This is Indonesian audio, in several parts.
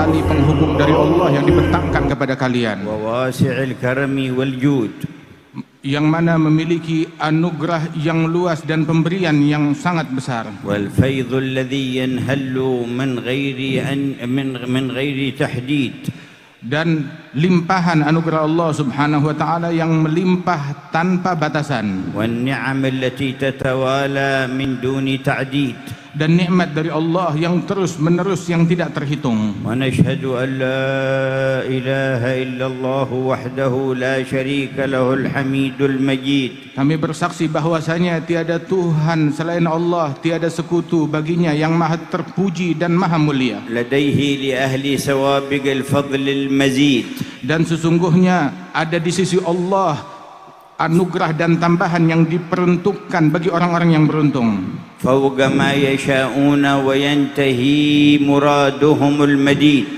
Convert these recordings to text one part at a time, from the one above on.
tali penghubung dari Allah yang dibentangkan kepada kalian, وواسع الكرم والجود, yang mana memiliki anugerah yang luas dan pemberian yang sangat besar, والفيض الذي ينهل من غير تحديد, dan limpahan anugerah Allah Subhanahu wa taala yang melimpah tanpa batasan, والنعم التي تتوالى من دون تعديد. dan nikmat dari Allah yang terus menerus yang tidak terhitung. ونشهد أن لا إله إلا الله وحده لا شريك له الحميد المجيد. Kami bersaksi bahwasanya tiada Tuhan selain Allah, tiada sekutu baginya yang maha terpuji dan maha mulia. لديه لأهل سوابق الفضل المزيد. Dan sesungguhnya ada di sisi Allah anugerah dan tambahan yang diperuntukkan bagi orang-orang yang beruntung. فوق ما يشاءون وينتهي مرادهم المديد.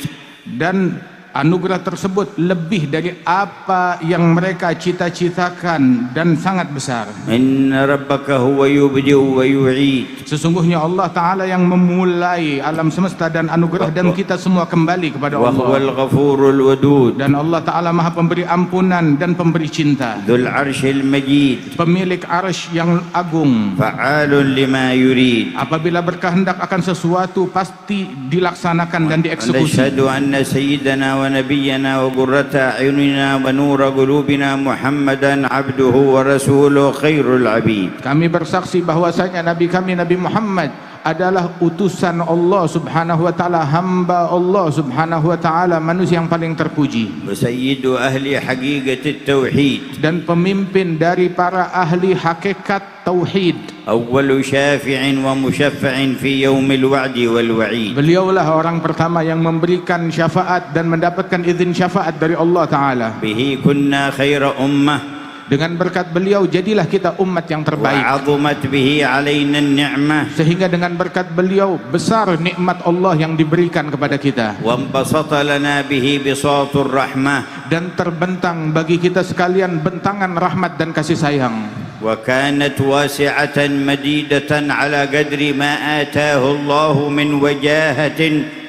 Dan anugerah tersebut lebih dari apa yang mereka cita-citakan dan sangat besar. إن ربك هو يبدئ ويعيد. Sesungguhnya Allah Ta'ala yang memulai alam semesta dan anugerah, dan kita semua kembali kepada وهو Allah. الغفور الودود. Dan Allah Ta'ala maha pemberi ampunan dan pemberi cinta, ذو العرش المجيد. pemilik arsy yang agung. فعال لما يريد. Apabila berkehendak akan sesuatu pasti dilaksanakan dan dieksekusi. نشهد أن سيدنا ونبينا وقرة أعيننا ونور قلوبنا محمدا عبده ورسوله خير العبيد. Kami bersaksi bahwasanya Nabi kami Nabi Muhammad adalah utusan Allah Subhanahu wa taala, hamba Allah Subhanahu wa taala, manusia yang paling terpuji, وسيد أهل حقيقة التوحيد. dan pemimpin dari para ahli hakikat tauhid. أول شافع ومشفع في يوم الوعد والوعيد. Beliaulah orang pertama yang memberikan syafaat dan mendapatkan izin syafaat dari Allah Ta'ala. به كنا خير أمة. Dengan berkat beliau jadilah kita umat yang terbaik. وعظمت به علينا النعمة. Sehingga dengan berkat beliau besar nikmat Allah yang diberikan kepada kita, وانبسط لنا به بساط الرحمة. dan terbentang bagi kita sekalian bentangan rahmat dan kasih sayang. وكانت واسعة مديدة على قدر ما آتاه الله من وجاهة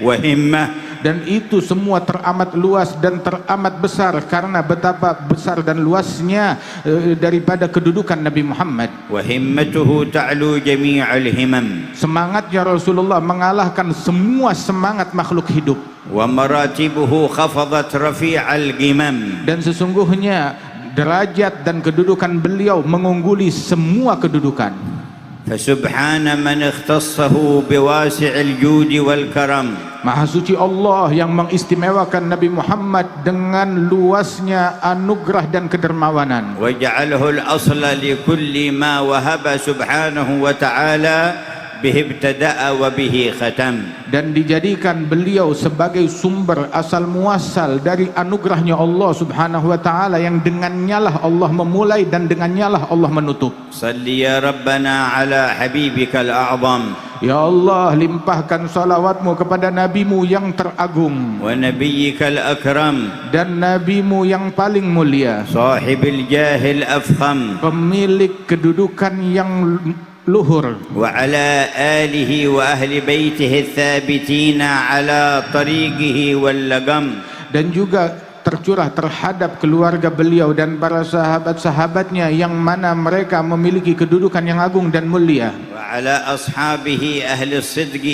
وهمة. Dan itu semua teramat luas dan teramat besar karena betapa besar dan luasnya daripada kedudukan Nabi Muhammad. وهمته تعلو جميع الهمم. Semangatnya Rasulullah mengalahkan semua semangat makhluk hidup. ومراتبه خفضت رفيع القمم. Dan sesungguhnya derajat dan kedudukan beliau mengungguli semua kedudukan. فسبحان من اختصه بواسع الجود والكرم. Maha suci Allah yang mengistimewakan Nabi Muhammad dengan luasnya anugerah dan kedermawanan. وجعله الأصل لكل ما وهب سبحانه وتعالى به ابتدأ وبه ختم. Dan dijadikan beliau sebagai sumber asal muasal dari anugerahnya Allah Subhanahu wa taala, yang dengannya lah Allah memulai dan dengannya lah Allah menutup. صل يا ربنا على حبيبك الأعظم. Ya Allah, limpahkan salawatmu kepada nabimu yang teragung ونبيك الأكرم. dan nabimu yang paling mulia, صاحب الجاه الأفخم. pemilik kedudukan yang luhur, وعلى آله وأهل بيته الثابتين على طريقه واللقم. dan juga tercurah terhadap keluarga beliau dan para sahabat-sahabatnya yang mana mereka memiliki kedudukan yang agung dan mulia. وعلى أصحابه أهل الصدق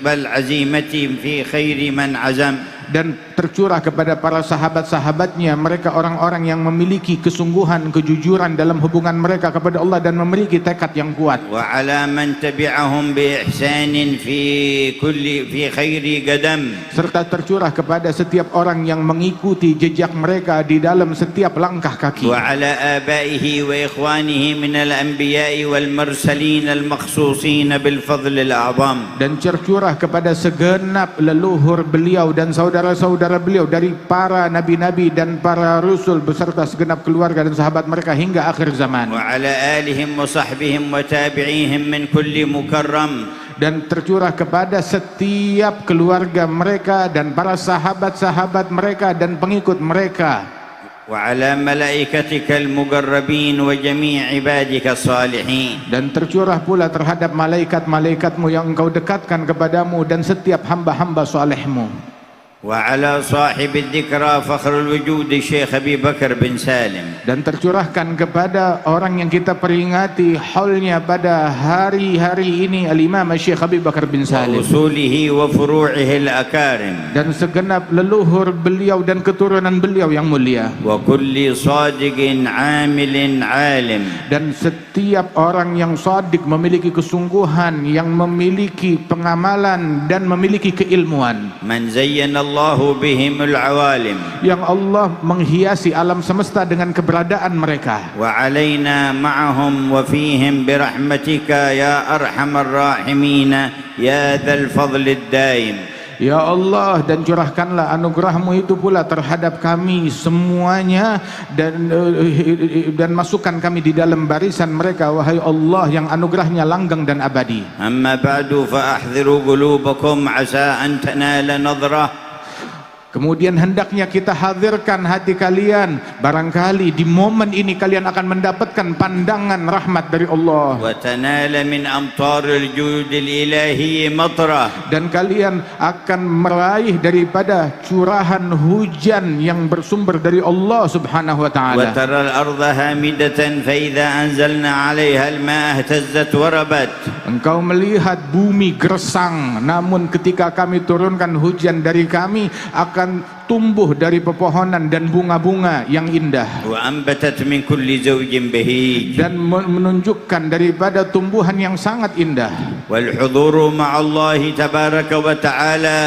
والعزيمة في خير من عزم. Dan tercurah kepada para sahabat-sahabatnya, mereka orang-orang yang memiliki kesungguhan, kejujuran dalam hubungan mereka kepada Allah dan memiliki tekad yang kuat. وعلى من تبعهم بإحسان في خير قدم. Serta tercurah kepada setiap orang yang mengikuti jejak mereka di dalam setiap langkah kaki. وعلى آبائه وإخوانه من الأنبياء والمرسلين المخصوصين بالفضل الأعظم. Dan tercurah kepada segenap leluhur beliau dan saudara-saudara beliau dari para nabi-nabi dan para rasul beserta segenap keluarga dan sahabat mereka hingga akhir zaman. وعلى آلهم وصحبهم وتابعيهم من كل مكرم. Dan tercurah kepada setiap keluarga mereka dan para sahabat-sahabat mereka dan pengikut mereka. وعلى ملائكتك المقربين وجميع عبادك الصالحين. Dan tercurah pula terhadap malaikat-malaikatmu yang engkau dekatkan kepadamu dan setiap hamba-hamba solehmu. وعلى صاحب الذكرى فخر الوجود الشيخ أبي بكر بن سالم. Dan tercurahkan kepada orang yang kita peringati haulnya pada hari-hari ini Al-Imam Syekh Abi Bakar bin Salim وأصوله وفروعه الأكارم. dan segenap leluhur beliau dan keturunan beliau yang mulia. وكل صادق عامل عالم. Dan setiap orang yang sadiq, memiliki kesungguhan, yang memiliki pengamalan dan memiliki keilmuan, من زين الله بهم العوالم. yang Allah menghiasi alam semesta dengan keberadaan mereka. وعلينا معهم وفيهم برحمتك يا أرحم الراحمين يا ذا الفضل الدائم. Ya Allah, dan curahkanlah anugerahmu itu pula terhadap kami semuanya, dan masukkan kami di dalam barisan mereka, wahai Allah yang anugerahnya langgeng dan abadi. أما بعد فأحذروا قلوبكم عسى أن تنال نظرة. Kemudian hendaknya kita hadirkan hati kalian, barangkali di momen ini kalian akan mendapatkan pandangan rahmat dari Allah, وتنال من أمطار الجود الإلهي مطرة. dan kalian akan meraih daripada curahan hujan yang bersumber dari Allah Subhanahu wa taala. وترى الأرض هامدة فإذا أنزلنا عليها الماء اهتزت وربت. Engkau melihat bumi gersang, namun ketika kami turunkan hujan dari kami akan tumbuh dari pepohonan dan bunga-bunga yang indah, وأنبتت من كل زوج بهيج. dan menunjukkan daripada tumbuhan yang sangat indah. والحضور مع الله تبارك وتعالى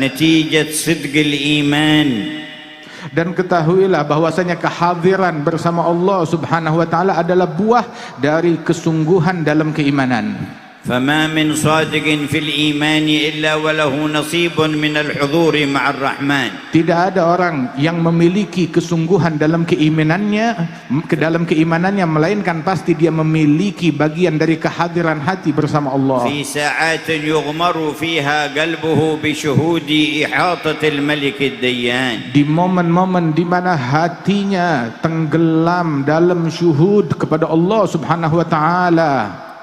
نتيجة صدق الإيمان. Dan ketahuilah bahwasanya kehadiran bersama Allah Subhanahu wa taala adalah buah dari kesungguhan dalam keimanan. فما من صادق في الإيمان إلا وله نصيب من الحضور مع الرحمن. Tidak ada orang yang memiliki kesungguhan dalam keimanannya melainkan pasti dia memiliki bagian dari kehadiran hati bersama Allah. في ساعات يغمر فيها قلبه بشهود إحاطة الملك الديان. Di momen-momen di mana hatinya tenggelam dalam syuhud kepada Allah Subhanahu wa taala,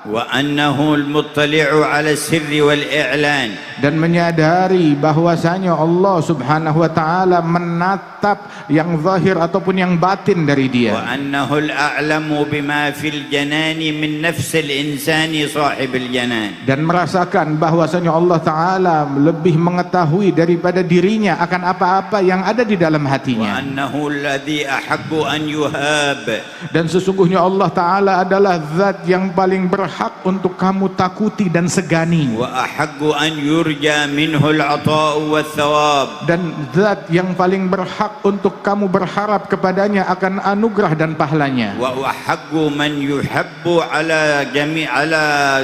وأنه المطلع على السر والإعلان. dan menyadari bahwasanya Allah Subhanahu wa taala menatap yang zahir ataupun yang batin dari dia, وأنه الأعلم بما في الجنان من نفس الإنسان صاحب الجنان. dan merasakan bahwasanya Allah taala lebih mengetahui daripada dirinya akan apa-apa yang ada di dalam hatinya, وأنه الذي أحق أن يهاب. dan sesungguhnya Allah taala adalah zat yang paling berhak untuk kamu takuti dan segani, وأحق أن يرجى منه العطاء والثواب. dan zat yang paling berhak untuk kamu berharap kepadanya akan anugerah dan pahalanya, وأحق من يحب على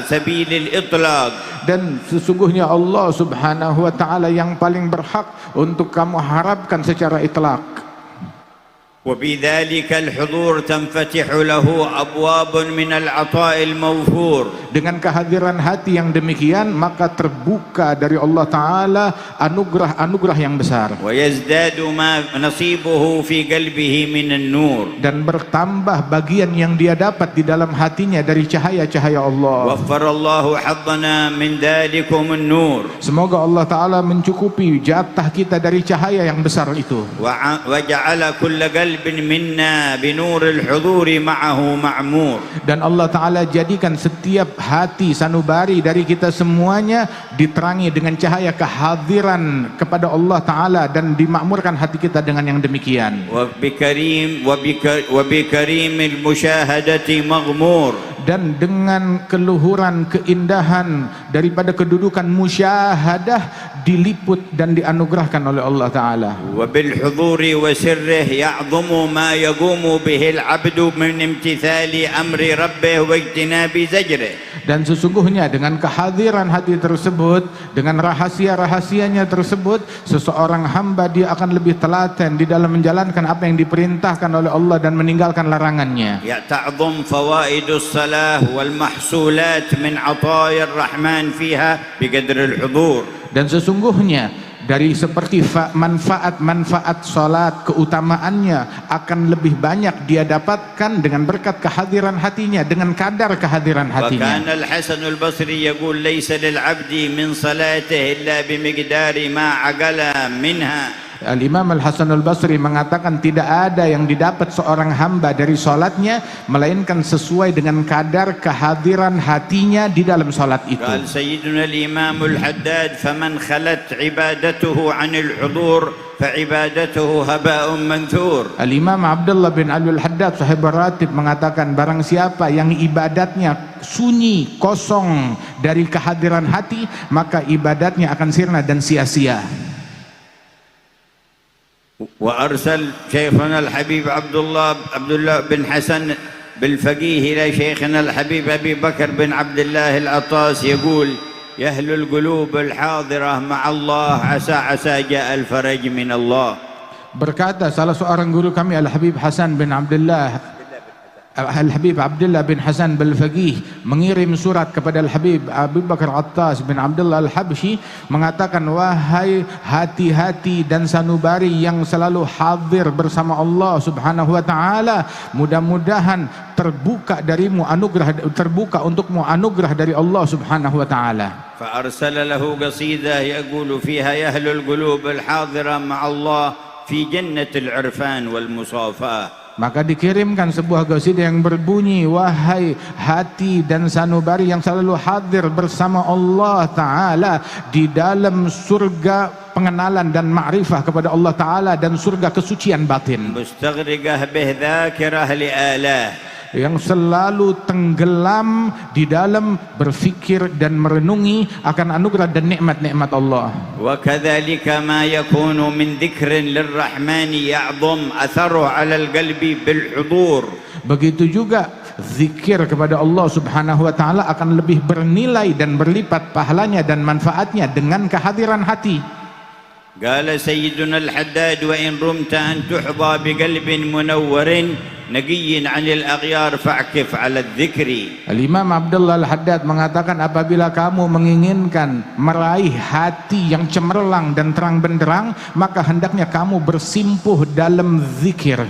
سبيل الإطلاق. dan sesungguhnya Allah Subhanahu wa taala yang paling berhak untuk kamu harapkan secara itlaq. وبذلك الحضور تنفتح له أبواب من العطاء الموفور. Dengan kehadiran hati yang demikian, maka terbuka dari Allah taala anugerah-anugerah yang besar, ويزداد ما نصيبه في قلبه من النور. dan bertambah bagian yang dia dapat di dalam hatinya dari cahaya-cahaya Allah. وفر الله حظنا من ذلكم النور. Semoga Allah taala mencukupi jatah kita dari cahaya yang besar itu, وجعل كل قلب منا بنور الحضور معه معمور. dan Allah taala jadikan setiap hati sanubari dari kita semuanya diterangi dengan cahaya kehadiran kepada Allah taala, dan dimakmurkan hati kita dengan yang demikian. وبكريم المشاهدة مغمور. Dan dengan keluhuran keindahan daripada kedudukan musyahadah diliput dan dianugerahkan oleh Allah taala. وبالحضور وسره يعظم ما يقوم به العبد من امتثال أمر ربه واجتناب زجره. Dan sesungguhnya dengan kehadiran hati tersebut, dengan rahasia-rahasianya tersebut, seseorang hamba dia akan lebih telaten di dalam menjalankan apa yang diperintahkan oleh Allah dan meninggalkan larangannya. تعظم فوائد الصلاة والمحصولات من عطايا الرحمن فيها بقدر الحضور. Dan sesungguhnya dari seperti manfaat-manfaat salat, keutamaannya akan lebih banyak dia dapatkan dengan berkat kehadiran hatinya, dengan kadar kehadiran hatinya. وكان الحسن البصري يقول ليس للعبد من صلاته إلا بمقدار ما عقل منها. Al-Imam Al-Hasan Al-Basri mengatakan tidak ada yang didapat seorang hamba dari salatnya melainkan sesuai dengan kadar kehadiran hatinya di dalam salat itu. قال سيدنا الإمام الحداد فمن خلت عبادته عن الحضور فعبادته هباء منثور. Al-Imam Abdullah bin Ali Al-Haddad sahib ratib mengatakan barang siapa yang ibadatnya sunyi, kosong dari kehadiran hati, maka ibadatnya akan sirna dan sia-sia. وأرسل شيخنا الحبيب عبد الله بن حسن بالفقيه إلى شيخنا الحبيب أبي بكر بن عبد الله العطاس يقول يا أهل القلوب الحاضرة مع الله عسى جاء الفرج من الله. Berkata salah seorang guru kami Al-Habib Hasan bin Abdullah Al-Habib Abdullah bin Hasan Al-Faqih mengirim surat kepada Al-Habib Abu Bakar Attas bin Abdullah Al-Habsyi mengatakan, wahai hati-hati dan sanubari yang selalu hadir bersama Allah Subhanahu wa taala, mudah-mudahan terbuka darimu anugerah, terbuka untukmu anugerah dari Allah Subhanahu wa taala. فأرسل له قصيدة يقول فيها يا أهل القلوب الحاضرة مع الله في جنة العرفان والمصافاة. Maka dikirimkan sebuah qasidah yang berbunyi, wahai hati dan sanubari yang selalu hadir bersama Allah Ta'ala di dalam surga pengenalan dan ma'rifah kepada Allah Ta'ala dan surga kesucian batin. مستغرقة به ذاكرة لآلاه. Yang selalu tenggelam di dalam berfikir dan merenungi akan anugerah dan nikmat-nikmat Allah. وكذلك ما يكون من ذكر للرحمن يعظم أثره على القلب بالحضور. Begitu juga zikir kepada Allah Subhanahu wa taala akan lebih bernilai dan berlipat pahalanya dan manfaatnya dengan kehadiran hati. قال سيدنا الحداد وإن رمت أن تحظى بقلب منور نقي عن الأغيار فاعكف على الذكر. Al-Imam Abdullah Al-Haddad mengatakan apabila kamu menginginkan meraih hati yang cemerlang dan terang benderang, maka hendaknya kamu bersimpuh dalam zikir.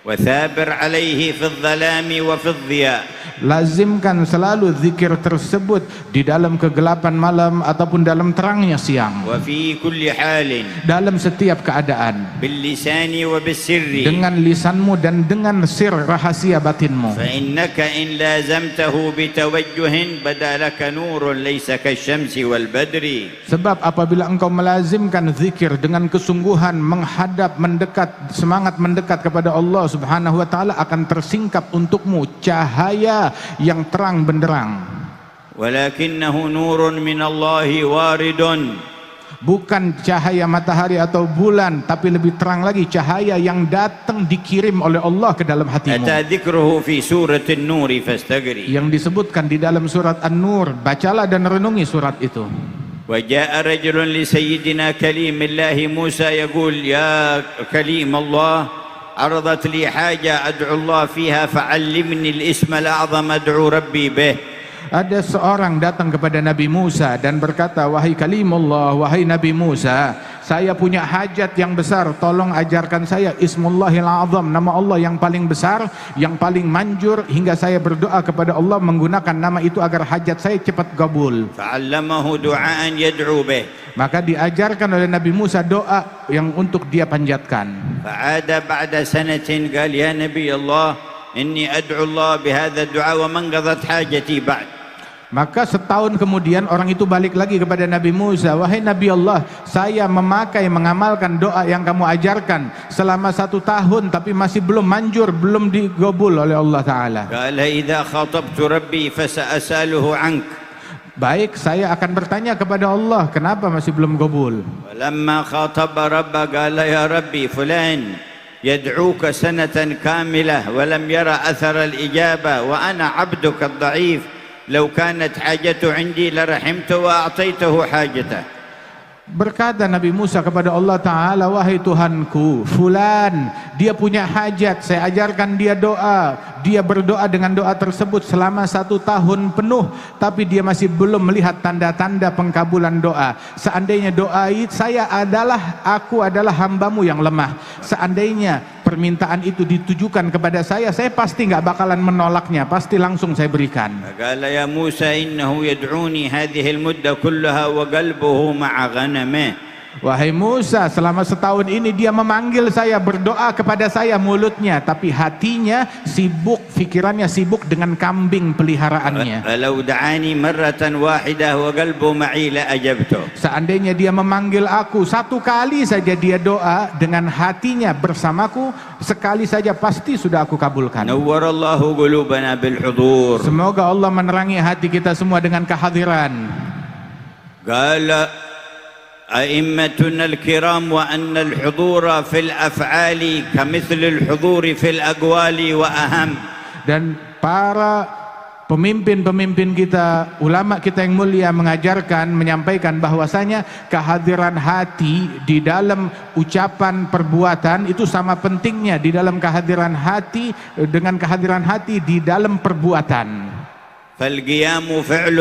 وثابر عليه في الظلام وفي الضياء. Lazimkan selalu zikir tersebut di dalam kegelapan malam ataupun dalam terangnya siang. وفي كل حال. Dalam setiap keadaan. باللسان وبالسر. Dengan lisanmu dan dengan sir rahasia batinmu. فإنك إن لازمته بتوجه بدا لك نور ليس كالشمس والبدر. Sebab apabila engkau melazimkan zikir dengan kesungguhan, menghadap, mendekat, semangat mendekat kepada Allah Subhanahu wa taala, akan tersingkap untukmu cahaya yang terang benderang. ولكنه نور من الله وارد. Bukan cahaya matahari atau bulan, tapi lebih terang lagi cahaya yang datang dikirim oleh Allah ke dalam hatimu. أتى ذكره في سورة النور فاستقري. Yang disebutkan di dalam surat An-Nur, bacalah dan renungi surat itu. وجاء رجل لسيدنا كليم الله موسى يقول يا كليم الله عرضت لي حاجة أدعو الله فيها فعلمني الاسم الأعظم أدعو ربي به. Ada seorang datang kepada Nabi Musa dan berkata, wahai Kalimullah, wahai Nabi Musa, saya punya hajat yang besar, tolong ajarkan saya Ismullahil Azam, nama Allah yang paling besar, yang paling manjur, hingga saya berdoa kepada Allah menggunakan nama itu agar hajat saya cepat kabul. فعلمه دعاء يدعو به. Maka diajarkan oleh Nabi Musa doa yang untuk dia panjatkan. فعاد بعد سنة قال يا نبي الله إني أدعو الله بهذا الدعاء وما انقضت حاجتي بعد. Maka setahun kemudian orang itu balik lagi kepada Nabi Musa, wahai Nabi Allah, saya mengamalkan doa yang kamu ajarkan selama 1 tahun tapi masih belum manjur, belum digabul oleh Allah Ta'ala. قال إذا خاطبت ربي فسأسأله عنك. Baik, saya akan bertanya kepada Allah, kenapa masih belum kabul? ولما خاطب ربه قال يا ربي فلان يدعوك سنة كاملة ولم يرى أثر الإجابة وأنا عبدك الضعيف لو كانت حاجته عندي لرحمته وأعطيته حاجته. Berkata Nabi Musa kepada Allah Ta'ala, wahai Tuhanku, fulan, dia punya hajat, saya ajarkan dia doa, dia berdoa dengan doa tersebut selama 1 tahun penuh, tapi dia masih belum melihat tanda-tanda pengkabulan doa. Seandainya doa aku adalah hambamu yang lemah, seandainya permintaan itu ditujukan kepada saya pasti nggak bakalan menolaknya, pasti langsung saya berikan. Qala ya Musa innahu yad'uni hadhihi al-mudda kullaha wa qalbuhu ma'a ghanamih. Wahai Musa, selama 1 tahun ini dia memanggil saya, berdoa kepada saya mulutnya, tapi hatinya sibuk, pikirannya sibuk dengan kambing peliharaannya. Falau da'ani marratan wahidah wa qalbu ma'i la ajabtu. Seandainya dia memanggil aku 1 kali saja, dia doa dengan hatinya bersamaku, sekali saja pasti sudah aku kabulkan. Nawwarallahu qulubana bil hudur. Semoga Allah menerangi hati kita semua dengan kehadiran. Qala أئمتنا الكرام وأن الحضور في الأفعال كمثل الحضور في الأقوال وأهم. Dan para pemimpin-pemimpin kita, ulama kita yang mulia mengajarkan, menyampaikan bahwasanya kehadiran hati di dalam ucapan perbuatan itu sama pentingnya di dalam kehadiran hati dengan kehadiran hati di dalam perbuatan. فالقيام فعل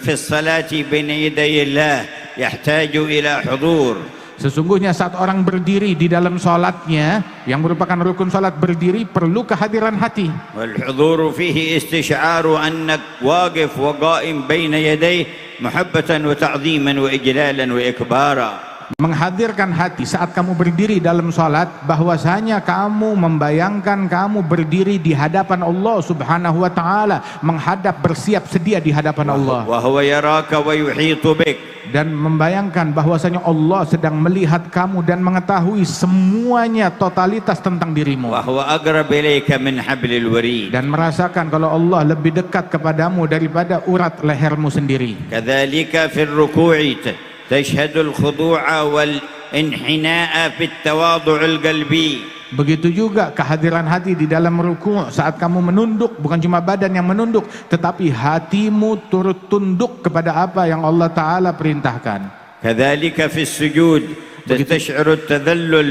في الصلاة بين يدي الله يحتاج إلى حضور. Sesungguhnya saat orang berdiri di dalam salatnya yang merupakan rukun salat, berdiri perlu kehadiran hati. والحضور فيه استشعار أنك واقف وقائم بين يديه محبة وتعظيما وإجلالا وإكبارا. Menghadirkan hati saat kamu berdiri dalam salat, bahwasanya kamu membayangkan kamu berdiri di hadapan Allah Subhanahu wa taala, menghadap, bersiap sedia di hadapan Allah. Wa huwa yaraka wa yuhitu bik. Dan membayangkan bahwasanya Allah sedang melihat kamu dan mengetahui semuanya, totalitas tentang dirimu. Wa huwa aqrab ilayka min hablil warid. Dan merasakan kalau Allah lebih dekat kepadamu daripada urat lehermu sendiri. Kadzalika fil ruku'i تشهد الخضوع والانحناء في التواضع القلبي. Begitu juga kehadiran hati di dalam ruku', saat kamu menunduk, bukan cuma badan yang menunduk, tetapi hatimu turut tunduk kepada apa yang Allah Ta'ala perintahkan. كذلك في السجود تستشعر التذلل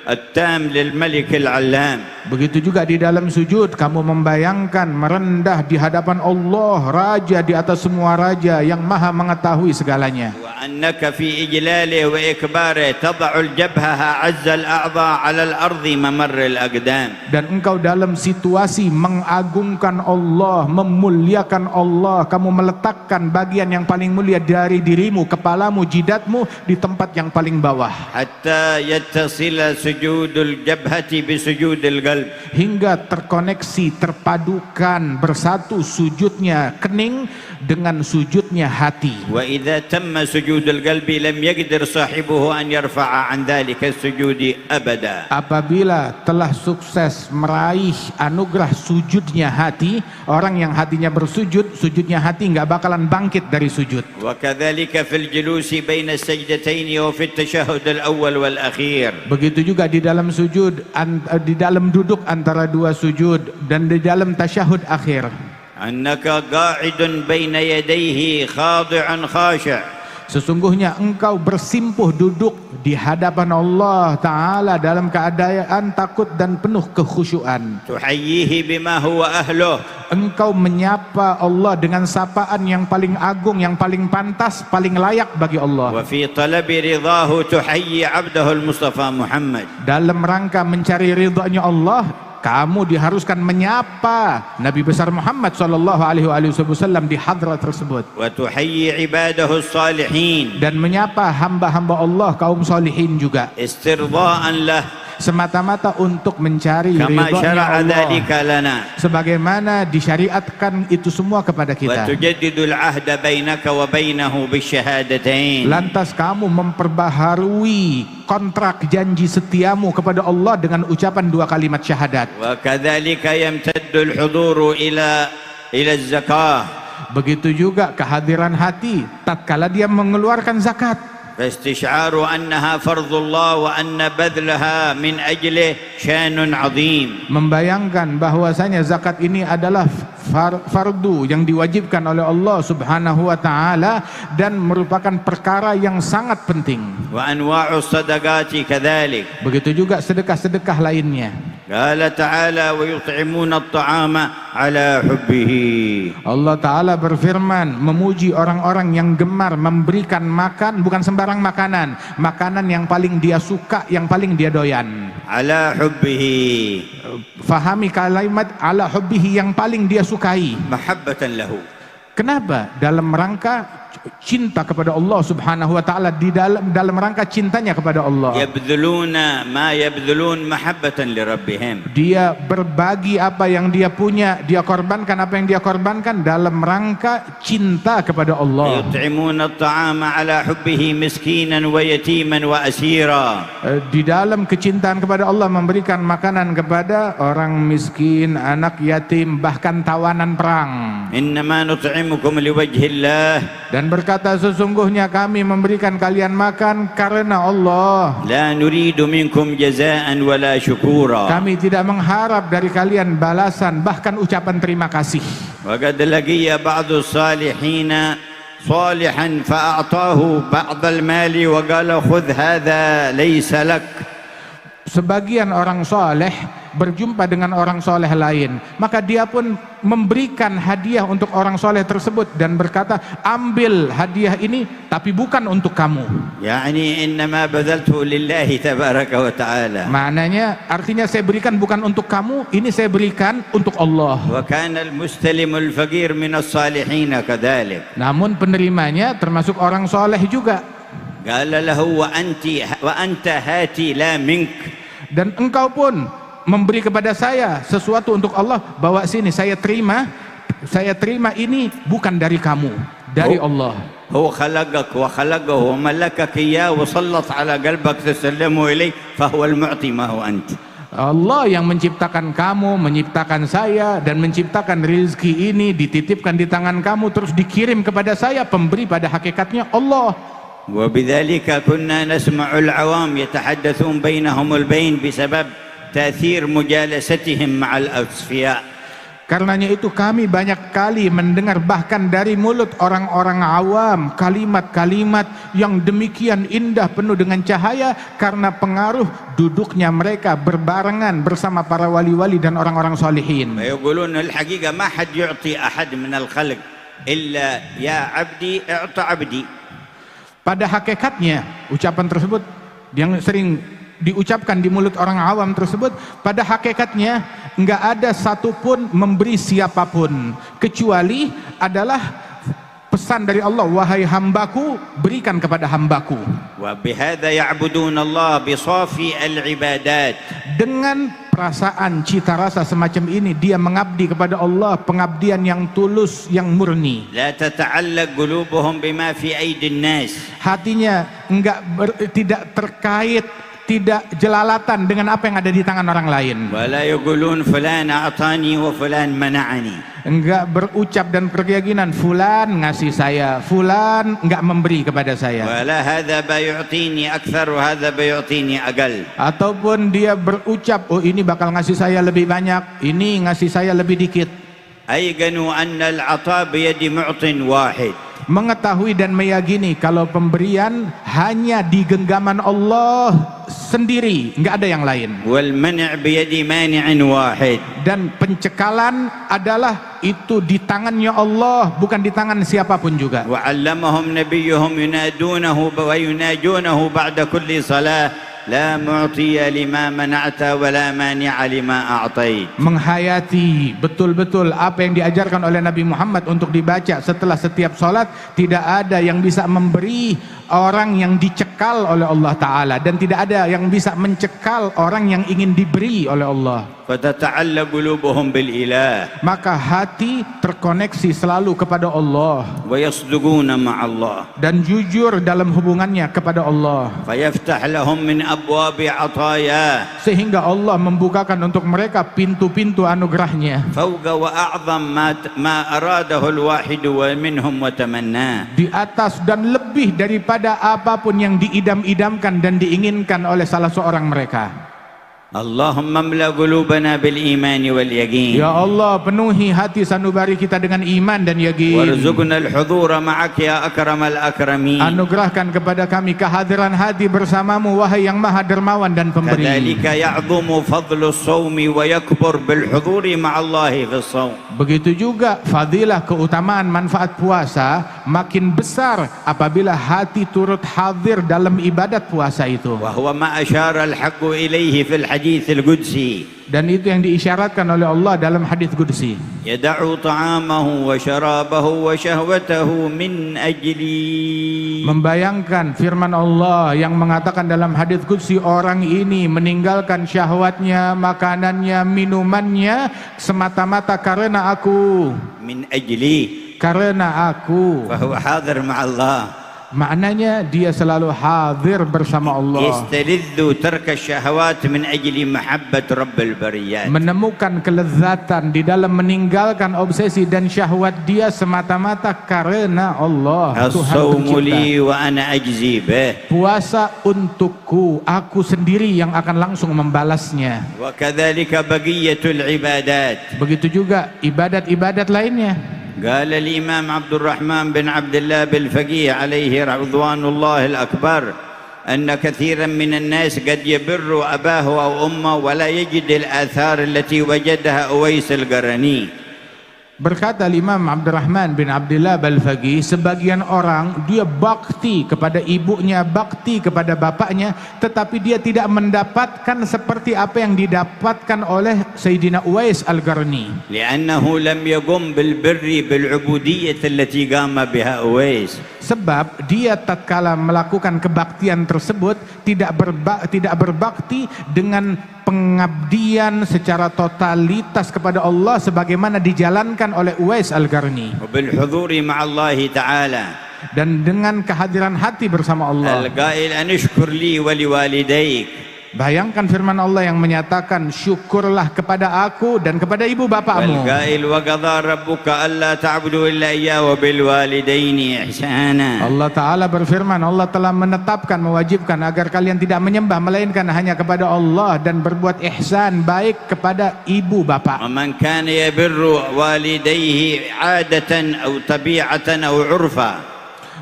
التام للملك العلام. Begitu juga di dalam sujud, kamu membayangkan merendah di hadapan Allah, Raja di atas semua raja yang maha mengetahui segalanya. وأنك في إجلاله وإكباره تضع الجبهة أعز الأعضاء على الأرض ممر الأقدام. Dan engkau dalam situasi mengagungkan Allah, memuliakan Allah, kamu meletakkan bagian yang paling mulia dari dirimu, kepalamu, jidatmu di tempat yang paling bawah. حتى يتصل سجود الجبهة بسجود القلب. Hingga terkoneksi, terpadukan, bersatu sujudnya kening dengan sujudnya hati. وإذا تم سجود القلب لم يقدر صاحبه أن يرفع عن ذلك السجود أبدا. Apabila telah sukses meraih anugerah sujudnya hati, orang yang hatinya bersujud, sujudnya hati nggak bakalan bangkit dari sujud. وكذلك في الجلوس بين السجدتين وفي التشهد الأول والأخير. Begitu juga di dalam sujud, di dalam duduk antara 2 sujud dan di dalam tasyahud akhir. أنك قاعد بين يديه خاضعا خاشع. Sesungguhnya engkau bersimpuh duduk di hadapan Allah Ta'ala dalam keadaan takut dan penuh kekhusyuan. تحييه بما هو أهله. Engkau menyapa Allah dengan sapaan yang paling agung, yang paling pantas, paling layak bagi Allah. وفي طلب رضاه تحيي عبده المصطفى محمد. Dalam rangka mencari ridhonya Allah, kamu diharuskan menyapa Nabi besar Muhammad sallallahu alaihi wasallam di hadrat tersebut. وتحيي عباده الصالحين. Dan menyapa hamba-hamba Allah kaum salihin juga. استرضاء له. Semata-mata untuk mencari كما ridhonya شرع Allah. ذلك لنا. Sebagaimana disyariatkan itu semua kepada kita. وتجدد العهد بينك وبينه بالشهادتين. Lantas kamu memperbaharui kontrak janji setiamu kepada Allah dengan ucapan 2 kalimat syahadat. وكذلك يمتد الحضور إلى الزكاة. Begitu juga kehadiran hati tatkala dia mengeluarkan zakat. فاستشعار أنها فرض الله وأن بذلها من أجله شان عظيم. Membayangkan bahwasanya zakat ini adalah fardu yang diwajibkan oleh Allah Subhanahu wa taala dan merupakan perkara yang sangat penting. وأنواع الصدقات كذلك. Begitu juga sedekah-sedekah lainnya. قال تعالى ويطعمون الطعام على حبه. Allah Ta'ala berfirman memuji orang-orang yang gemar memberikan makan, bukan sembarang makanan, makanan yang paling dia suka, yang paling dia doyan. على حبه. Fahami kalimat ala hubbihi, yang paling dia sukai. محبة له. Kenapa? Dalam rangka cinta kepada Allah Subhanahu wa taala, di dalam rangka cintanya kepada Allah. يبذلون ما يبذلون محبة لربهم. Dia berbagi apa yang dia punya, dia korbankan apa yang dia korbankan dalam rangka cinta kepada Allah. يطعمون الطعام على حبه مسكينا ويتيما وأسيرا. Di dalam kecintaan kepada Allah memberikan makanan kepada orang miskin, anak yatim, bahkan tawanan perang. إنما نطعمكم لوجه الله. Dan berkata sesungguhnya kami memberikan kalian makan karena Allah. لا نريد منكم جزاء ولا شكورا. Kami tidak mengharap dari kalian balasan, bahkan ucapan terima kasih. وقد لقي بعض الصالحين صالحا فأعطاه بعض المال وقال خذ هذا ليس لك. Sebagian orang soleh berjumpa dengan orang soleh lain, maka dia pun memberikan hadiah untuk orang soleh tersebut dan berkata, ambil hadiah ini tapi bukan untuk kamu. يعني إنما بذلته لله تبارك وتعالى. Maknanya artinya saya berikan bukan untuk kamu, ini saya berikan untuk Allah. وكان المستلم الفقير من الصالحين كذلك. Namun penerimanya termasuk orang soleh juga. قال له وأنت هاتي لا منك. Dan engkau pun memberi kepada saya sesuatu untuk Allah, bawa sini, saya terima ini bukan dari kamu, dari Allah. هو خلقك وخلقه وملكك إياه وسلط على قلبك تسلمه إليه فهو المعطي ما هو أنت. Allah yang menciptakan kamu, menciptakan saya, dan menciptakan rezeki ini dititipkan di tangan kamu terus dikirim kepada saya. Pemberi pada hakikatnya Allah. وبذلك كنا نسمع العوام يتحدثون بينهم البين بسبب تأثير مجالستهم مع الأصفياء. Karenanya itu kami banyak kali mendengar bahkan dari mulut orang-orang awam kalimat-kalimat yang demikian indah penuh dengan cahaya karena pengaruh duduknya mereka berbarengan bersama para wali-wali dan orang-orang salihin. ويقولون الحقيقة ما حد يعطي أحد من الخلق إلا يا عبدي اعط عبدي. Pada hakikatnya ucapan tersebut yang sering diucapkan di mulut orang awam tersebut, pada hakikatnya enggak ada satupun memberi siapapun kecuali adalah pesan dari Allah, wahai hambaku berikan kepada hambaku. وبهذا يعبدون الله بصافي العبادات. Dengan perasaan cita rasa semacam ini dia mengabdi kepada Allah pengabdian yang tulus, yang murni. لا تتعلق قلوبهم بما في أيدي الناس. Hatinya tidak terkait, tidak jelalatan dengan apa yang ada di tangan orang lain. ولا يقولون فلان أعطاني وفلان منعني. Enggak berucap dan berkeyakinan fulan ngasih saya, fulan enggak memberi kepada saya. ولا هذا بيعطيني أكثر وهذا بيعطيني أقل. Ataupun dia berucap, oh ini bakal ngasih saya lebih banyak, ini ngasih saya lebih dikit. أيقنوا أن العطاء بيد معط واحد. Mengetahui dan meyakini kalau pemberian hanya di genggaman Allah sendiri, enggak ada yang lain. والمنع بيد مانع واحد. Dan pencekalan adalah itu di tangannya Allah, bukan di tangan siapapun juga. وعلمهم نبيهم ينادونه ويناجونه بعد كل صلاة لا معطي لما منعت ولا مانع لما أعطيت. Menghayati betul-betul apa yang diajarkan oleh Nabi Muhammad untuk dibaca setelah setiap sholat. Tidak ada yang bisa memberi orang yang dicekal oleh Allah Ta'ala, dan tidak ada yang bisa mencekal orang yang ingin diberi oleh Allah. فتتعلق قلوبهم بالإله. Maka hati terkoneksi selalu kepada Allah ويصدقون مع الله. dan jujur dalam hubungannya kepada Allah, فيفتح لهم من أبواب عطاياه sehingga Allah membukakan untuk mereka pintu-pintu anugerahnya فوق وأعظم ما أراده الواحد ومنهم وتمناه. di atas dan lebih daripada daripada apapun yang diidam-idamkan dan diinginkan oleh salah seorang mereka. اللهم املأ قلوبنا بالإيمان واليقين Ya Allah, penuhi hati sanubari kita dengan iman dan yakin. وارزقنا الحضور معك يا أكرم الأكرمين. Anugerahkan kepada kami kehadiran hati bersamamu, wahai yang maha dermawan dan pemberi. كذلك يعظم فضل الصوم ويكبر بالحضور مع الله في الصوم. Begitu juga fadilah, keutamaan, manfaat puasa makin besar apabila hati turut hadir dalam ibadat puasa itu. وهو ما أشار الحق إليه في الحديث القدسي. Dan itu yang diisyaratkan oleh Allah dalam hadis qudsi. يدع طعامه وشرابه وشهوته من أجلي. Membayangkan firman Allah yang mengatakan dalam hadis qudsi, orang ini meninggalkan syahwatnya, makanannya, minumannya semata-mata karena aku. من أجلي. Karena aku. فهو حاضر مع الله. Maknanya dia selalu hadir bersama Allah. يستلذ ترك الشهوات من أجل محبة رب البريات. Menemukan kelezatan di dalam meninggalkan obsesi dan syahwat dia semata-mata karena Allah, Tuhan الصوم pencipta. لي وأنا أجزي به. Puasa untukku, aku sendiri yang akan langsung membalasnya. وكذلك بقية العبادات. Begitu juga ibadat-ibadat lainnya. قال الإمام عبد الرحمن بن عبد الله بالفقيه عليه رضوان الله الأكبر أن كثيرا من الناس قد يبر أباه أو أمه ولا يجد الآثار التي وجدها أويس القرني. Berkata Imam Abdurrahman bin Abdullah Al-Faqih, sebagian orang dia bakti kepada ibunya, bakti kepada bapaknya, tetapi dia tidak mendapatkan seperti apa yang didapatkan oleh Sayyidina Uwais Al-Qarni. لأنه لم يقم بالبر بالعبودية التي قام بها أويس. Sebab dia tatkala melakukan kebaktian tersebut tidak berbakti dengan pengabdian secara totalitas kepada Allah sebagaimana dijalankan oleh Uwais Al-Qarni. وبالحضور مع الله تعالى. Dan dengan kehadiran hati bersama Allah. القائل أن اشكر لي ولوالديك. Bayangkan firman Allah yang menyatakan, syukurlah kepada aku dan kepada ibu bapakmu. والقائل وقضى ربك ألا تعبدوا إلا إياه وبالوالدين إحسانا. Allah Ta'ala berfirman, Allah telah menetapkan, mewajibkan agar kalian tidak menyembah melainkan hanya kepada Allah dan berbuat ihsan, baik kepada ibu bapak. ومن كان يبر والديه عادة أو طبيعة أو عرفا.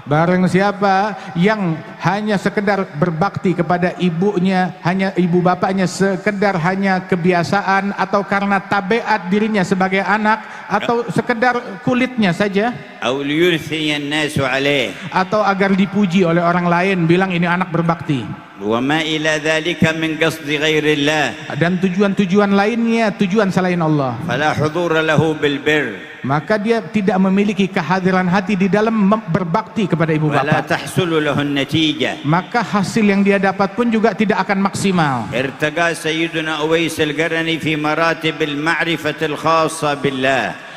Barang siapa yang hanya sekedar berbakti kepada ibunya, hanya ibu bapaknya sekedar hanya kebiasaan atau karena tabiat dirinya sebagai anak, atau sekedar kulitnya saja, أو ليرثي الناس عليه. atau agar dipuji oleh orang lain bilang ini anak berbakti, وما إلى ذلك من قصد غير الله. dan tujuan-tujuan lainnya tujuan selain Allah, فلا حضور له بالبر. maka dia tidak memiliki kehadiran hati di dalam berbakti kepada ibu ولا bapak. تحصل له النتيجة. Maka hasil yang dia dapat pun juga tidak akan maksimal. ارتقى سيدنا أويس القرني في مراتب المعرفة الخاصة بالله.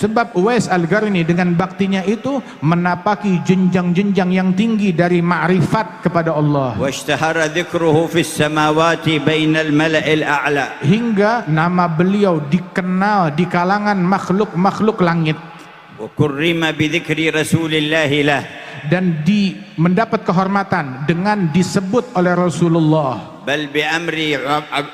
Sebab Uwais Al-Qarni dengan baktinya itu menapaki jenjang-jenjang yang tinggi dari ma'rifat kepada Allah. واشتهر ذكره في السماوات بين الملأ الأعلى. Hingga nama beliau dikenal di kalangan makhluk-makhluk langit. وكرم بذكر رسول الله له. Dan mendapat kehormatan dengan disebut oleh Rasulullah. بل بأمر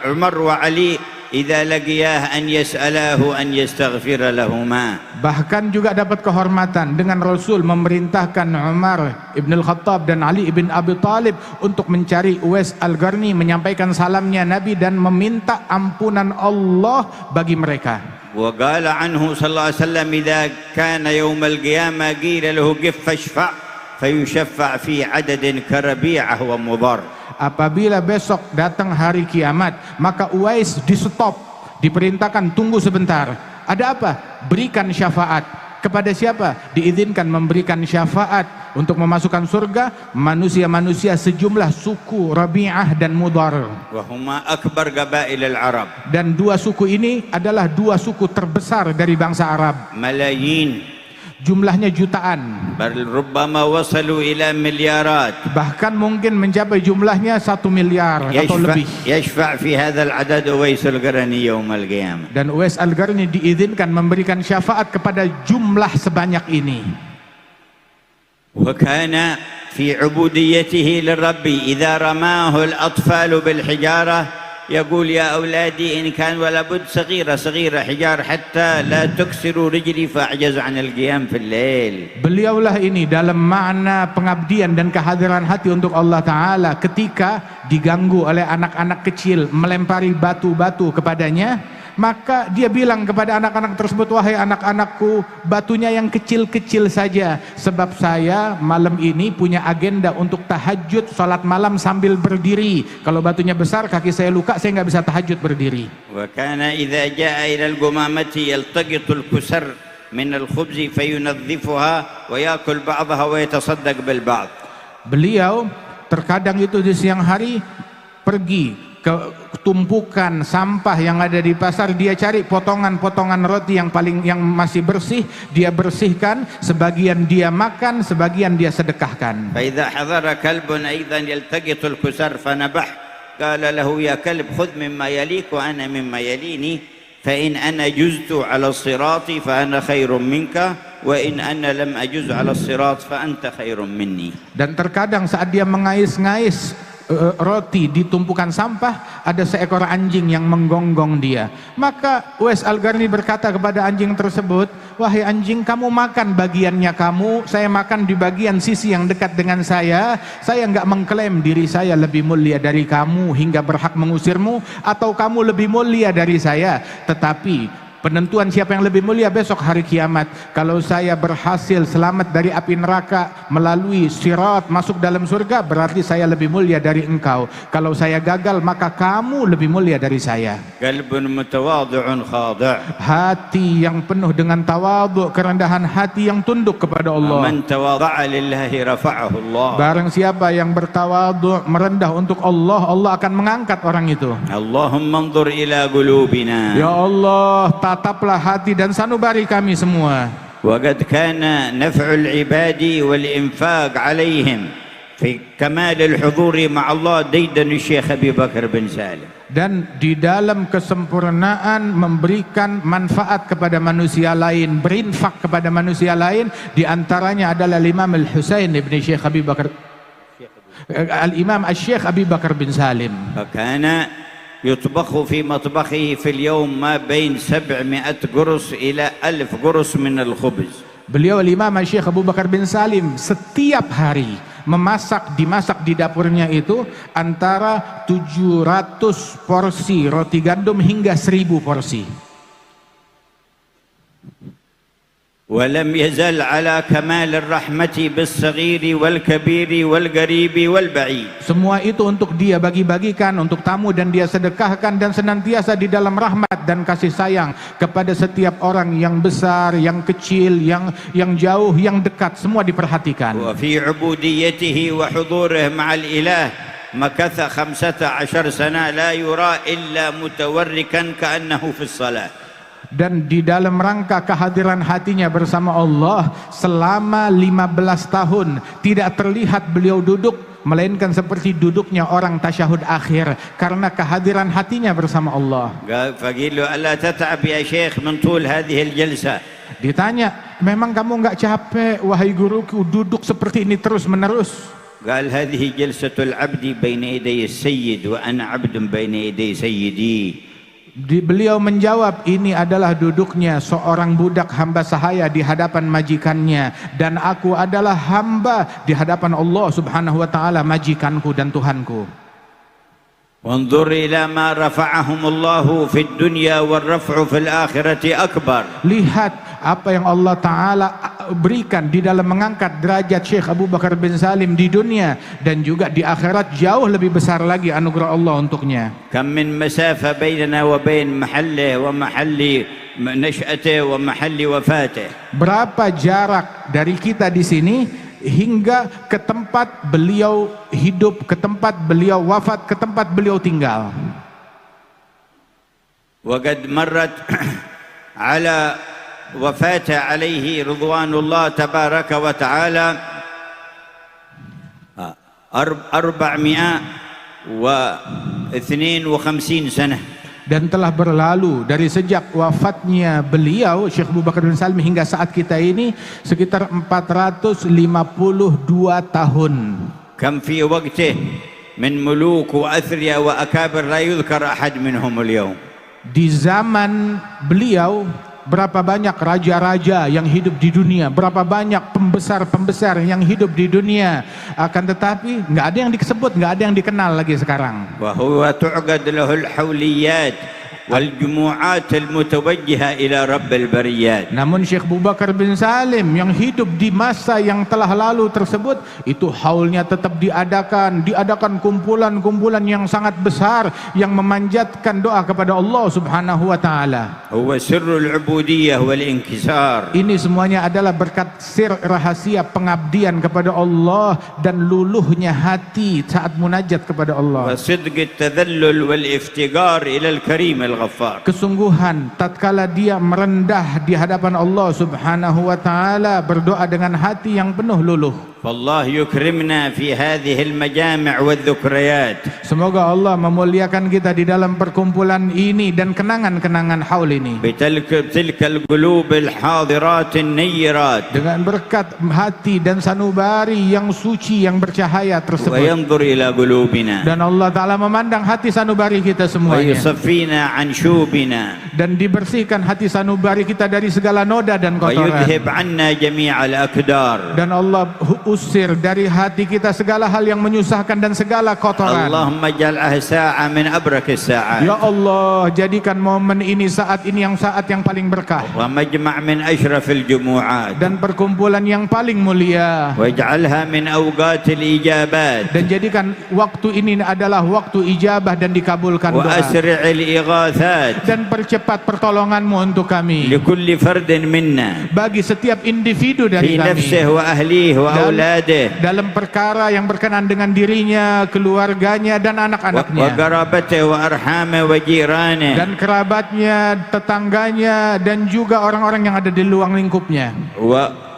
عمر وعلي إذا لقياه أن يسأله أن يستغفر لهما. Bahkan juga dapat kehormatan dengan Rasul memerintahkan Umar ibn al-Khattab dan Ali ibn Abi Talib untuk mencari Uwais Al-Qarni, menyampaikan salamnya Nabi dan meminta ampunan Allah bagi mereka. وقال عنه صلى الله عليه وسلم إذا كان يوم القيامة قيل له قف فاشفع فيشفع في عدد كربيعة ومضر. Apabila besok datang hari kiamat, maka Uwais di stop, diperintahkan tunggu sebentar. Ada apa? Berikan syafaat. Kepada siapa? Diizinkan memberikan syafaat untuk memasukkan surga manusia-manusia sejumlah suku Rabi'ah dan Mudar. وهما أكبر قبائل العرب. Dan dua suku ini adalah dua suku terbesar dari bangsa Arab. ملايين. Jumlahnya jutaan. بل ربما وصلوا إلى مليارات. Bahkan mungkin mencapai jumlahnya 1 miliar atau lebih. يشفع في هذا العدد أويس القرني يوم القيامة. Dan Uwais Al-Qarni diizinkan memberikan syafaat kepada jumlah sebanyak ini. وكان في عبوديته للرب إذا رماه الأطفال بالحجارة يقول يا أولادي إن كان ولا بد صغيرة صغيرة حجار حتى لا تكسروا رجلي فأعجز عن القيام في الليل. Beliaulah ini dalam makna pengabdian dan kehadiran hati untuk Allah Ta'ala ketika diganggu oleh anak-anak kecil melempari batu-batu kepadanya, maka dia bilang kepada anak-anak tersebut, wahai anak-anakku, batunya yang kecil-kecil saja, sebab saya malam ini punya agenda untuk tahajud, salat malam sambil berdiri. Kalau batunya besar, kaki saya luka, saya nggak bisa tahajud berdiri. وكان إذا جاء إلى القمامة يلتقط الكسر من الخبز فينظفها ويأكل بعضها ويتصدق بالبعض. Beliau terkadang itu di siang hari pergi ke tumpukan sampah yang ada di pasar, dia cari potongan-potongan roti yang masih bersih, dia bersihkan, sebagian dia makan, sebagian dia sedekahkan. فإذا حضر كلب أيضا يلتقط الكسر فنبح قال له يا كلب خذ مما يليك وأنا مما يليني فإن أنا جزت على الصراط فأنا خير منك وإن أنا لم أجز على الصراط فأنت خير مني. Dan terkadang saat dia mengais-ngais roti di tumpukan sampah, ada seekor anjing yang menggonggong dia. Maka Uwais Al-Qarni berkata kepada anjing tersebut, wahai anjing, kamu makan bagiannya kamu, saya makan di bagian sisi yang dekat dengan saya enggak mengklaim diri saya lebih mulia dari kamu hingga berhak mengusirmu, atau kamu lebih mulia dari saya, tetapi penentuan siapa yang lebih mulia besok hari kiamat. Kalau saya berhasil selamat dari api neraka melalui sirat masuk dalam surga, berarti saya lebih mulia dari engkau. Kalau saya gagal, maka kamu lebih mulia dari saya. Qalbun mutawadhi'un khadi'. Hati yang penuh dengan tawadhu, kerendahan hati yang tunduk kepada Allah. Man tawadha'a lillahi rafa'ahu Allah. Barang siapa yang bertawadhu, merendah untuk Allah, Allah akan mengangkat orang itu. Allahumma anzur ila qulubina. Ya Allah, tataplah hati dan sanubari kami semua. وقد كان نفع العباد والإنفاق عليهم في كمال الحضور مع الله ديدن الشيخ أبي بكر بن سالم. Dan di dalam kesempurnaan memberikan manfaat kepada manusia lain, berinfak kepada manusia lain, di antaranya adalah Imam Al-Husain ibn Syekh Abi Bakar, Al-Imam Al-Syekh Abi Bakar bin Salim. فكان يطبخ في مطبخه في اليوم ما بين 700 قرص إلى 1000 قرص من الخبز. Beliau Imam Syekh Abu Bakar bin Salim setiap hari dimasak di dapurnya itu antara 700 porsi roti gandum hingga 1000 porsi. ولم يزل على كمال الرحمة بالصغير والكبير والقريب والبعيد. Semua itu untuk dia bagi-bagikan untuk tamu dan dia sedekahkan, dan senantiasa di dalam rahmat dan kasih sayang kepada setiap orang yang besar, yang kecil, yang jauh, yang dekat, semua diperhatikan. وفي عبوديته وحضوره مع الإله مكث 15 سنة لا يرى إلا متوركا كأنه في الصلاة. Dan di dalam rangka kehadiran hatinya bersama Allah selama 15 tahun tidak terlihat beliau duduk, melainkan seperti duduknya orang tasyahud akhir karena kehadiran hatinya bersama Allah. Ditanya, memang kamu enggak capek wahai guruku duduk seperti ini terus menerus? قال هذه جلسة العبد بين يدي السيد وأنا عبد بين يدي سيدي. Beliau menjawab, ini adalah duduknya seorang budak hamba sahaya di hadapan majikannya, dan aku adalah hamba di hadapan Allah Subhanahu wa taala, majikanku dan Tuhanku. وانظر إلى ما رفعهم الله في الدنيا والرفع في الآخرة أكبر. Lihat apa yang Allah Ta'ala berikan di dalam mengangkat derajat Syekh Abu Bakar bin Salim di dunia, dan juga di akhirat jauh lebih besar lagi anugerah Allah untuknya. كم من مسافة بيننا وبين محله ومحل نشأته ومحل وفاته. Berapa jarak dari kita di sini hingga ke tempat beliau hidup, ke tempat beliau wafat, ke tempat beliau tinggal. وقد مرت على وفاته عليه رضوان الله تبارك وتعالى 452 سنة. dan telah berlalu dari sejak wafatnya beliau Syekh Abu Bakar bin Salim hingga saat kita ini sekitar 452 tahun. كم في وقته من ملوك وأثرياء وأكابر لا يذكر أحد منهم اليوم. Di zaman beliau berapa banyak raja-raja yang hidup di dunia, berapa banyak pembesar-pembesar yang hidup di dunia, akan tetapi nggak ada yang disebut, nggak ada yang dikenal lagi sekarang. وهو تعقد له الحوليات والجموعات المتوجهة إلى رب البريات. Namun Syekh Abu Bakar bin Salim yang hidup di masa yang telah lalu tersebut, itu haulnya tetap diadakan kumpulan-kumpulan yang sangat besar yang memanjatkan doa kepada Allah Subhanahu wa taala. هو سر العبودية والانكسار. Ini semuanya adalah berkat sir rahasia pengabdian kepada Allah dan luluhnya hati saat munajat kepada Allah. وصدق التذلل والافتقار إلى الكريم الغفار. Kesungguhan tatkala dia merendah di hadapan Allah Subhanahu wa taala, berdoa dengan hati yang penuh luluh. فالله يكرمنا في هذه المجامع والذكريات. Semoga Allah memuliakan kita di dalam perkumpulan ini dan kenangan-kenangan haul ini. بتلك القلوب الحاضرات النيرات. Dengan berkat hati dan sanubari yang suci yang bercahaya tersebut. وينظر إلى قلوبنا. Dan Allah Ta'ala memandang hati sanubari kita semuanya. ويصفينا عن شوبنا. Dan dibersihkan hati sanubari kita dari segala noda dan kotoran. ويذهب عنا جميع الأكدار. Dan Allah usir dari hati kita segala hal yang menyusahkan dan segala kotoran. Allahumma jal'ah sa'a min abrak as-sa'at. Ya Allah, jadikan momen ini saat ini yang saat yang paling berkah. Wa majma' min ashrafil jumu'at. Dan perkumpulan yang paling mulia. Waj'alha min awqatil ijabat. Dan jadikan waktu ini adalah waktu ijabah dan dikabulkan Wa doa. asri'il ighathat. Dan percepat pertolonganmu untuk kami. Likulli fardin minna. Bagi setiap individu dari Fi kami. nafsihi wa ahlihi wa awladihi. Dalam perkara yang berkenan dengan dirinya, keluarganya dan Wa anak-anaknya. qarabatihi wa arhamihi wa jiranihi. Dan kerabatnya, tetangganya dan juga orang-orang yang ada di luar lingkupnya.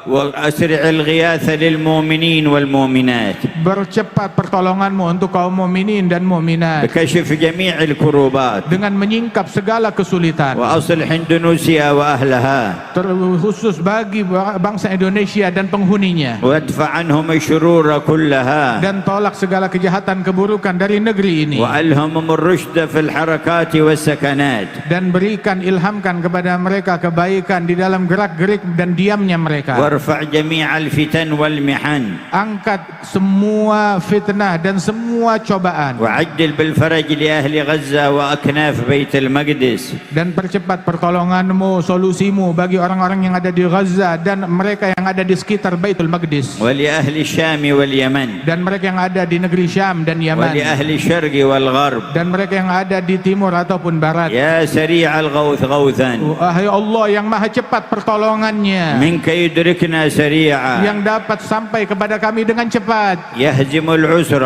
وأسرع الغياث للمؤمنين والمؤمنات. Bercepat pertolonganmu untuk kaum mukminin dan mukminat. بكشف جميع الكروبات. Dengan menyingkap segala kesulitan. وأصلح إندونيسيا وأهلها. Terkhusus bagi bangsa Indonesia dan penghuninya. وادفع عنهم الشرور كلها. Dan tolak segala kejahatan keburukan dari negeri ini. وألهمهم الرشد في الحركات والسكنات. Dan berikan, ilhamkan kepada mereka kebaikan di dalam gerak-gerik dan diamnya mereka. وارفع جميع الفتن والمحن. Angkat semua fitnah dan semua cobaan. وعجل بالفرج لأهل غزة وأكناف بيت المقدس. Dan percepat pertolonganmu, solusimu bagi orang-orang yang ada di Gaza dan mereka yang ada di sekitar Baitul Maqdis. ولأهل الشام واليمن. Dan mereka yang ada di negeri Syam dan Yaman. ولأهل الشرق والغرب. Dan mereka yang ada di timur ataupun barat. يا سريع الغوث غوثا. Wahai Allah yang maha cepat pertolongannya, منك يدركنا سريعا. yang dapat sampai kepada kami dengan cepat, يهزم العسر.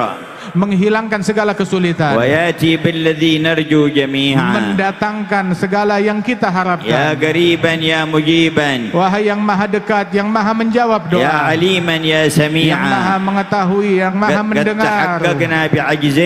menghilangkan segala kesulitan, وياتي بالذي نرجو جميعا. mendatangkan segala yang kita يا harapkan. قريبا يا مجيبا. Wahai yang maha dekat, yang maha menjawab يا doa, عليما يا yang maha سميعا. mengetahui, yang maha قد mendengar. تحققنا بعجز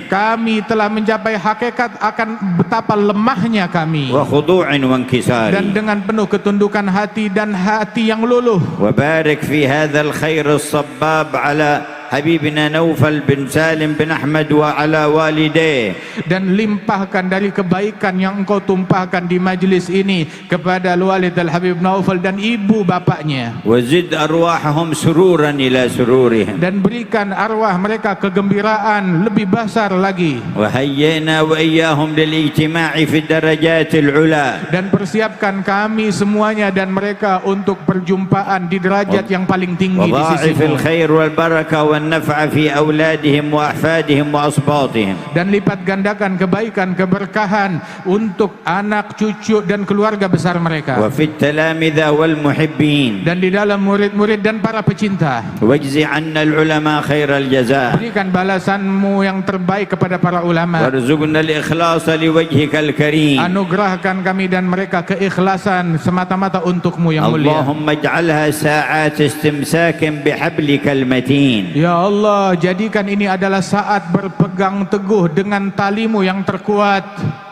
Kami telah mencapai hakikat akan betapa lemahnya kami, وخضوع وانكسار. dan dengan penuh ketundukan hati dan hati yang luluh. وبارك في هذا الخير الصباب على حبيبنا نوفل بن سالم بن أحمد وعلى والديه. Dan limpahkan dari kebaikan yang engkau tumpahkan di majlis ini kepada Al-Walid Al-Habib Naufal dan ibu bapaknya. وزد أرواحهم سرورا إلى سرورهم. Dan berikan arwah mereka kegembiraan lebih besar lagi. وهيئنا وإياهم للاجتماع في الدرجات العلى. Dan persiapkan kami semuanya dan mereka untuk perjumpaan di derajat yang paling tinggi di وضاعف sisimu. الخير والبركة والنفع في أولادهم وأحفادهم وأصباطهم. Dan lipat gandakan kebaikan, keberkahan untuk anak, cucu dan keluarga besar mereka. وفي التلامذة والمحبين. Dan di dalam murid-murid dan para pecinta. واجزي عنا العلماء خير الجزاء. Berikan balasanmu yang terbaik kepada para ulama. وارزقنا الإخلاص لوجهك الكريم. Anugerahkan kami dan mereka keikhlasan semata-mata untukmu yang mulia. اللهم اجعلها ساعات استمساك بحبلك المتين. Ya Allah, jadikan ini adalah saat berpegang teguh dengan talimu yang terkuat.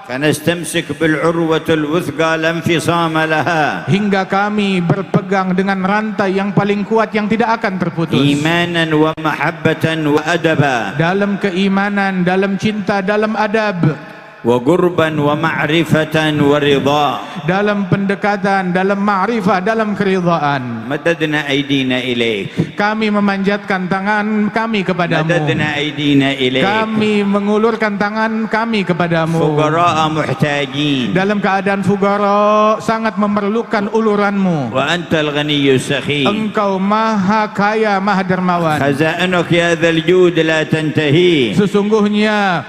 فنستمسك بالعروة الوثقى لا انفصام لها hingga kami berpegang dengan rantai yang paling kuat yang tidak akan terputus. إيمانا ومحبة وأدبا Dalam keimanan, dalam cinta, dalam adab, وقربا ومعرفة ورضا. dalam pendekatan, dalam ma'rifah, dalam keridhaan. مددنا أيدينا إليك Kami memanjatkan tangan kami kepadamu. مددنا أيدينا إليك Kami mengulurkan tangan kami kepadamu. فقراء محتاجين Dalam keadaan fugara, sangat memerlukan uluranmu. وأنت الغني السخي Engkau maha kaya, maha dermawan. خزائنك يا ذا الجود لا تنتهي Sesungguhnya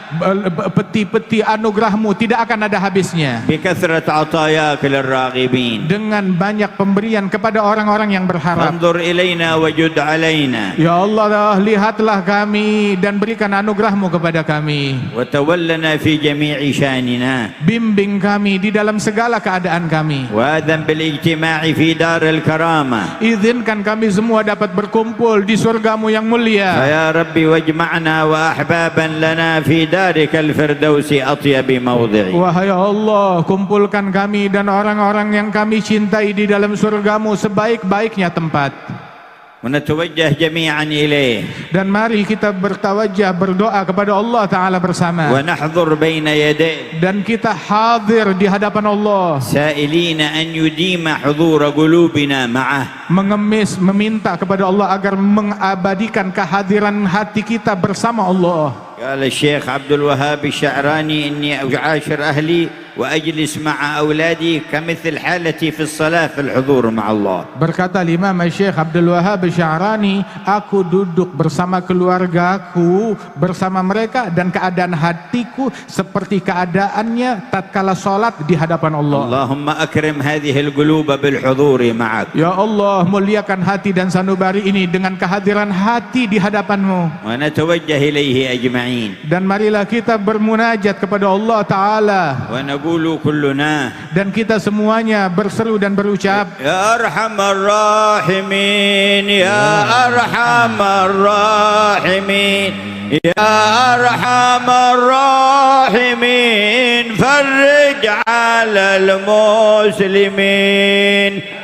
peti-peti anugerahmu tidak akan ada habisnya. بكثرة عطاياك للراغبين. Dengan banyak pemberian kepada orang-orang yang berharap. انظر إلينا وجد علينا Ya Allah, lihatlah kami dan berikan anugerahmu kepada kami. وتولنا في جميع شاننا Bimbing kami di dalam segala keadaan kami. وأذن بالاجتماع في دار الكرامة. Izinkan kami semua dapat berkumpul di surgamu yang mulia. فيا ربي واجمعنا وأحبابا لنا في دارك الفردوس أطيب موضع. Wahai Allah, kumpulkan kami dan orang-orang yang kami cintai di dalam surgamu sebaik-baiknya tempat. ونتوجه جميعا إليه Dan mari kita bertawajjah berdoa kepada Allah Ta'ala bersama. ونحضر بين يديه Dan kita hadir di hadapan Allah, سائلين أن يديم حضور قلوبنا معه. mengemis, meminta kepada Allah agar mengabadikan kehadiran hati kita bersama Allah. قال الشيخ عبد الوهاب الشعراني إني أعاشر أهلي وأجلس مع أولادي كمثل حالتي في الصلاة في الحضور مع الله. Berkata Imam Syekh Abdul Wahab Sya'rani, aku duduk bersama keluargaku, bersama mereka, dan keadaan hatiku seperti keadaannya tatkala salat di hadapan Allah. اللهم أكرم هذه القلوب بالحضور معك. Ya Allah, muliakan hati dan sanubari ini dengan kehadiran hati di hadapanmu. ونتوجه إليه أجمعين. Dan marilah kita bermunajat kepada Allah Ta'ala. ونقول كلنا Dan kita semuanya berseru dan berucap, يا أرحم الراحمين يا أرحم الراحمين يا أرحم الراحمين فرج على المسلمين.